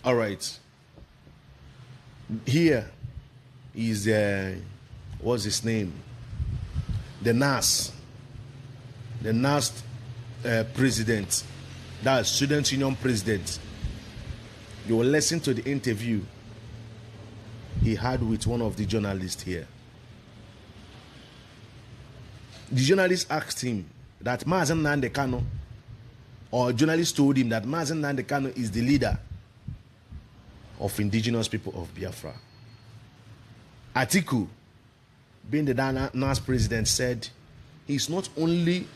All right. Here is what's his name? The NAS. The NAS president. That's Student Union president. You will listen to the interview he had with one of the journalists here. The journalist asked him that Mazen Nnamdi Kanu, or a journalist told him that Mazen Nnamdi Kanu is the leader of indigenous people of Biafra. Atiku, being the NAS president, said he's not only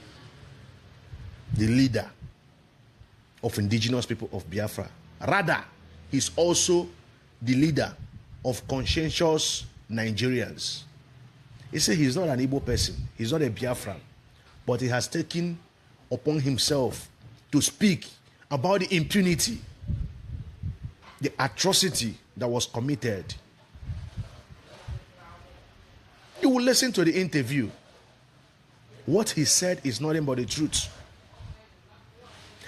the leader of indigenous people of Biafra, rather, he's also the leader of conscientious Nigerians. He said he's not an Igbo person, he's not a Biafran, but he has taken upon himself to speak about the impunity, the atrocity that was committed. You will listen to the interview. What he said is nothing but the truth.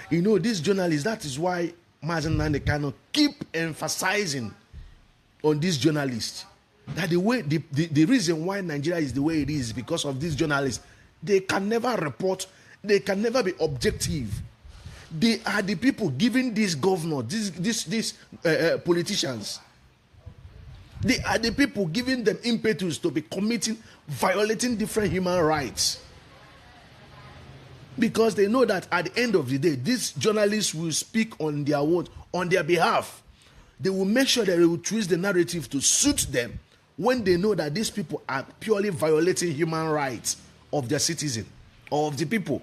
You know, these journalists, that is why Mazen Nnamdi Kanu keep emphasizing on these journalists. That the reason why Nigeria is the way it is because of these journalists. They can never report, they can never be objective. They are the people giving this governor, these politicians. They are the people giving them impetus to be violating different human rights. Because they know that at the end of the day, these journalists will speak on their word, on their behalf. They will make sure that they will twist the narrative to suit them when they know that these people are purely violating human rights of their citizen or of the people.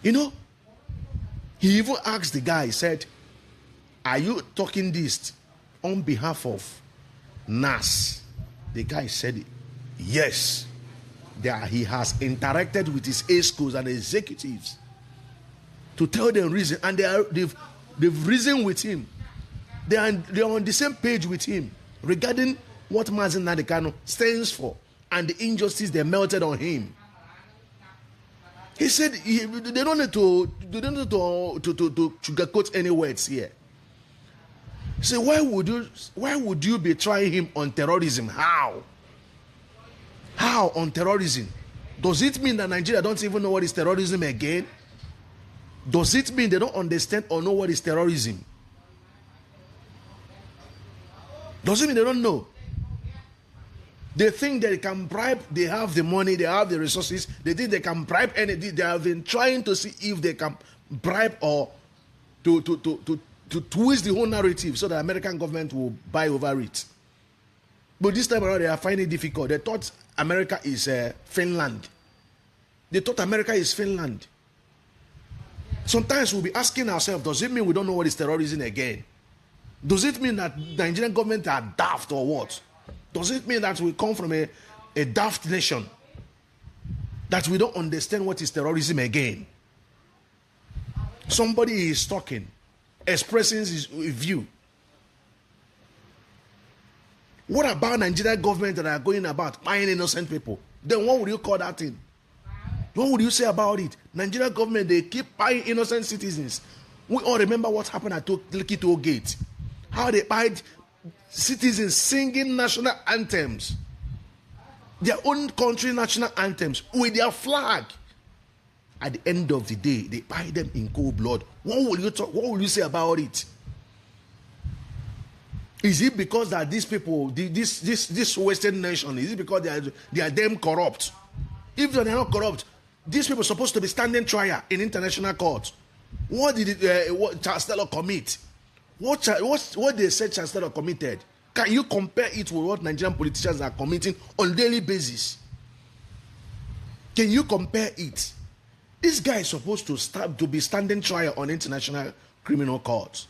You know, he even asked the guy, he said, are you talking this on behalf of NAS? The guy said, yes. He has interacted with his ESCOs and executives to tell them reason, and they've reasoned with him. They are on the same page with him regarding what Mazen Nnamdi Kanu stands for and the injustice they melted on him. He said they don't need to sugarcoat any words here. He said, why would you be trying him on terrorism? How on terrorism? Does it mean that Nigeria don't even know what is terrorism again? Does it mean they don't understand or know what is terrorism? Does it mean they don't know? They think they can bribe, they have the money, they have the resources, they think they can bribe anything. They have been trying to see if they can bribe or to twist the whole narrative so the American government will buy over it. But this time around, they are finding it difficult. They thought America is Finland. They thought America is Finland. Sometimes we'll be asking ourselves, does it mean we don't know what is terrorism again? Does it mean that the Nigerian government are daft or what? Does it mean that we come from a daft nation? That we don't understand what is terrorism again? Somebody is talking, expressing his view. What about Nigerian government that are going about buying innocent people? Then what would you call that thing? What would you say about it? Nigerian government, they keep buying innocent citizens. We all remember what happened at Lekki Toll Gate. How they buyed citizens singing national anthems, their own country national anthems with their flag. At the end of the day, they buy them in cold blood. What will you say about it? Is it because that these people, this Western nation, is it because they are them corrupt? If they are not corrupt, these people are supposed to be standing trial in international court. What did Chancellor commit? What they said Chancellor committed? Can you compare it with what Nigerian politicians are committing on a daily basis? Can you compare it? This guy is supposed to be standing trial on international criminal courts.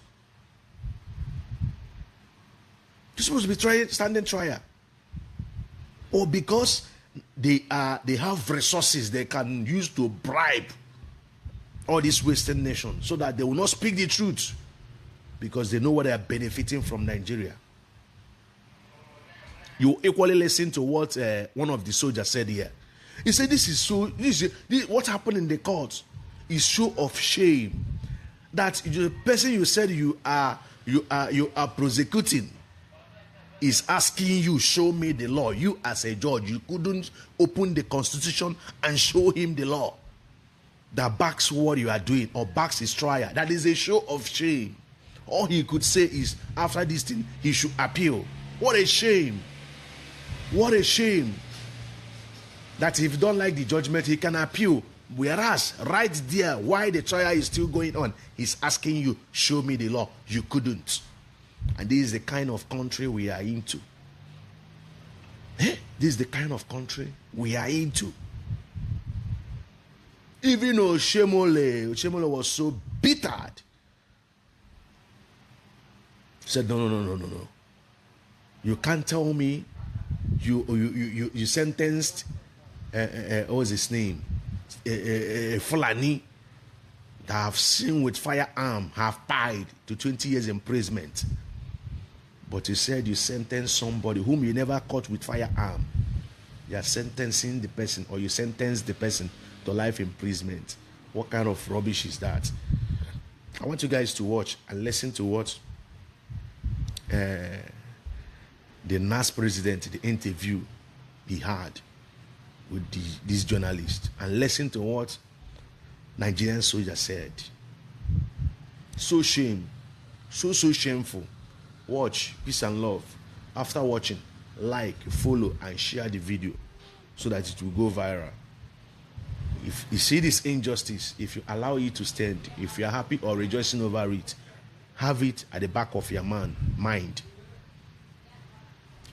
He's supposed to be standing trial. Or because they have resources they can use to bribe all these Western nations so that they will not speak the truth because they know what they are benefiting from Nigeria. You equally listen to what one of the soldiers said here. He said, what happened in the court is show of shame. that the person you said you are prosecuting is asking you, show me the law. You as a judge, you couldn't open the constitution and show him the law that backs what you are doing or backs his trial. That is a show of shame. All he could say is, after this thing, he should appeal. What a shame. What a shame. That if you don't like the judgment, he can appeal. Whereas, right there, while the trial is still going on, he's asking you, show me the law. You couldn't. And this is the kind of country we are into. This is the kind of country we are into. Even Oshemole was so bitter. He said, no. You can't tell me you sentenced, what was his name? Fulani that have sinned with firearm, have died to 20 years imprisonment. But you said you sentenced somebody whom you never caught with firearm. You are sentencing the person, or you sentenced the person to life imprisonment. What kind of rubbish is that? I want you guys to watch and listen to what the NAS president, the interview he had with this journalist, and listen to what Nigerian soldier said. So shame, so shameful. Watch, peace and love. After watching, like, follow, and share the video so that it will go viral. If you see this injustice, if you allow it to stand, if you are happy or rejoicing over it, have it at the back of your mind.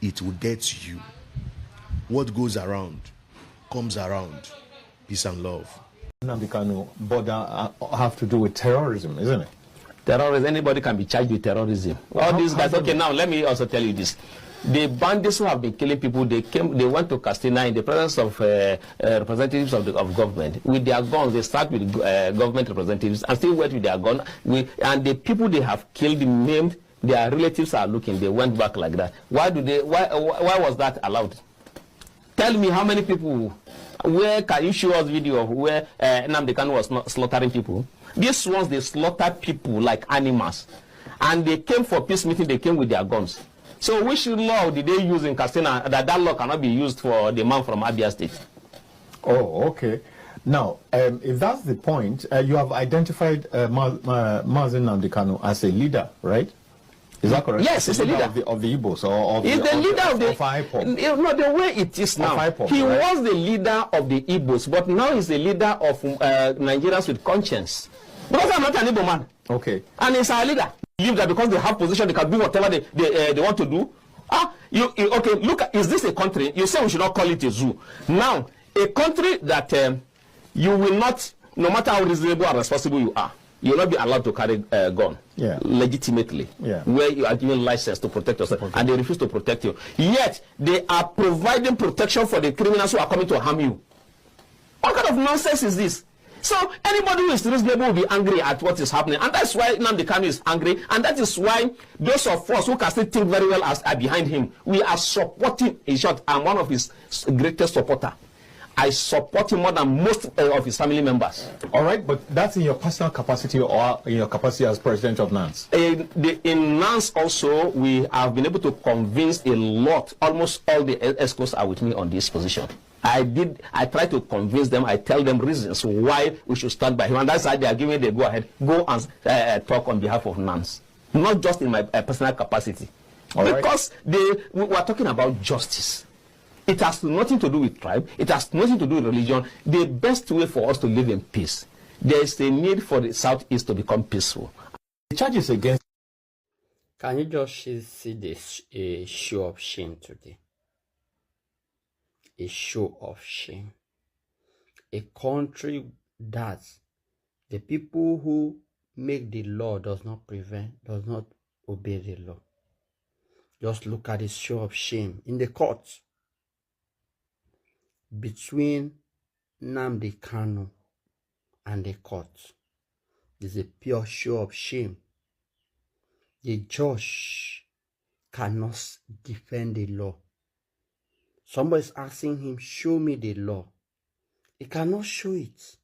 It will get you. What goes around comes around. Peace and love. Nnamdi border have to do with terrorism, isn't it? Terrorism, anybody can be charged with terrorism. All these guys, okay, now let me also tell you this. The bandits who have been killing people, they went to Castina in the presence of representatives of government. With their guns, they start with government representatives and still went with their gun. And the people they have killed, named, their relatives are looking, they went back like that. Why was that allowed? Tell me how many people, where can you show us video of where Nnamdi Kanu was not slaughtering people? These ones, they slaughtered people like animals. And they came for peace meeting, they came with their guns. So which law did they use in Castina that law cannot be used for the man from Abia State? Oh, okay. Now, if that's the point, you have identified Mazi Nnamdi Kanu as a leader, right? Is that correct? Yes, he's a leader of the Igbos, or he's the leader of the IPOB. No, the way it is now. IPOB, he right? was the leader of the Igbos, but now he's the leader of Nigerians with conscience. Because I'm not an Igbo man. Okay. And he's our leader. Believe that because they have position, they can do whatever they want to do. Okay, look, is this a country? You say we should not call it a zoo. Now, a country that you will not, no matter how reasonable or responsible you are, you will not be allowed to carry a gun legitimately, where you are given license to protect yourself, and they refuse to protect you. Yet, they are providing protection for the criminals who are coming to harm you. What kind of nonsense is this? So anybody who is reasonable will be angry at what is happening, and that's why Nnamdi Kanu is angry, and that is why those of us who can still think very well are behind him. We are supporting. In short, I'm one of his greatest supporters. I support him more than most of his family members. All right, but that's in your personal capacity or in your capacity as president of NAS? In NAS also, we have been able to convince a lot, almost all the ESCOs are with me on this position. I try to convince them, I tell them reasons why we should stand by him, and that's why they are giving the go-ahead, go and talk on behalf of NAS. Not just in my personal capacity. All because we are talking about justice. It has nothing to do with tribe. It has nothing to do with religion. The best way for us to live in peace. There is a need for the Southeast to become peaceful. The charges against... Can you just see this a show of shame today? A show of shame. A country that the people who make the law does not obey the law. Just look at this show of shame in the courts between Nnamdi Kanu and the court. It's a pure show of shame. The judge cannot defend the law. Somebody is asking him, show me the law. He cannot show it.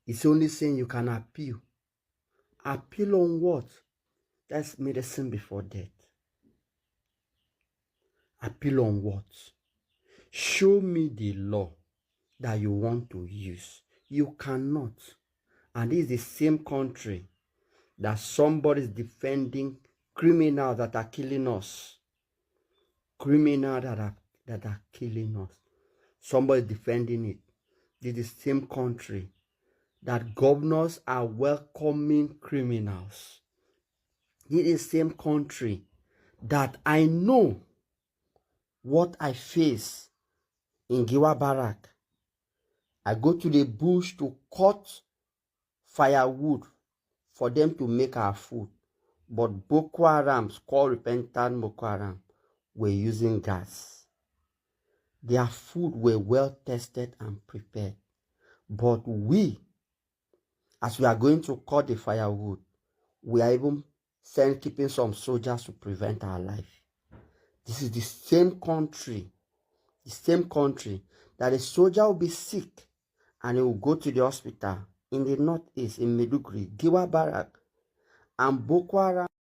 It's only saying you can appeal. Appeal on what? That's medicine before death. Appeal on what? Show me the law that you want to use. You cannot. And this is the same country that somebody is defending criminals that are killing us. Criminals that are killing us. Somebody defending it. This is the same country that governors are welcoming criminals. This is the same country that I know what I face in Giwa Barrack. I go to the bush to cut firewood for them to make our food. But Boko Haram, called repentant Boko Haram, were using gas. Their food were well tested and prepared. But we, as we are going to cut the firewood, we are even keeping some soldiers to prevent our life. This is the same country that a soldier will be sick and he will go to the hospital in the northeast, in Maiduguri, Giwa Barrack, and Boko Haram